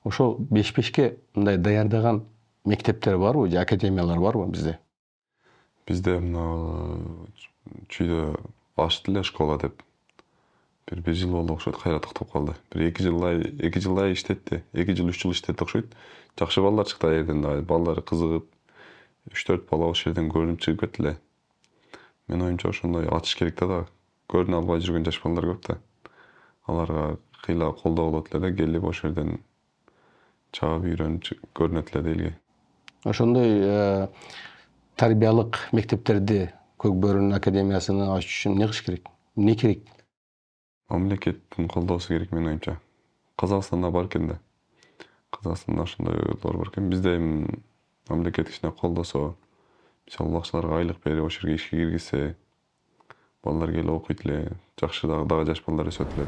Ошол беш-бешке мындай даярдаган мектептер барбы же академиялар барбы бизде? Бизде мына чүйдө ачты эле школа деп. Бир жыл болду окшойт, кайра токтоп калды. Бир 2 жылдай иштетти. 2 жыл 3 жыл иштетти окшойт. Жакшы балдар чыкты ал жерден дагы. Балдары кызыгып, 3-4 бала ошол жерден көрүнүп чыгып кетти эле. Менин оюмча ошондой ачыш керек да. Көрүнө албай жүргөн жаш балдар көп да. Аларга кыйла колдоо болот эле да, келип ошол жерден чабып үйрөнүп көрүнөт эле да элге. Ошондой тарбиялык мектептерди Көк Бөрүнүн академиясыны ачыш үчүн эмне кылыш керек? Эмне керек? Мамлекеттин колдоосу керек менин оюмча. Казакстанда бар экен да. Казакстанда ошондойлор бар экен. Бизде эми мамлекет кичине колдосо, мисалы бакчаларга айлык берип, ошол жерге ишке киргизсе, балдар келип окуйт эле, жакшы дагы жаш балдар өсөт эле.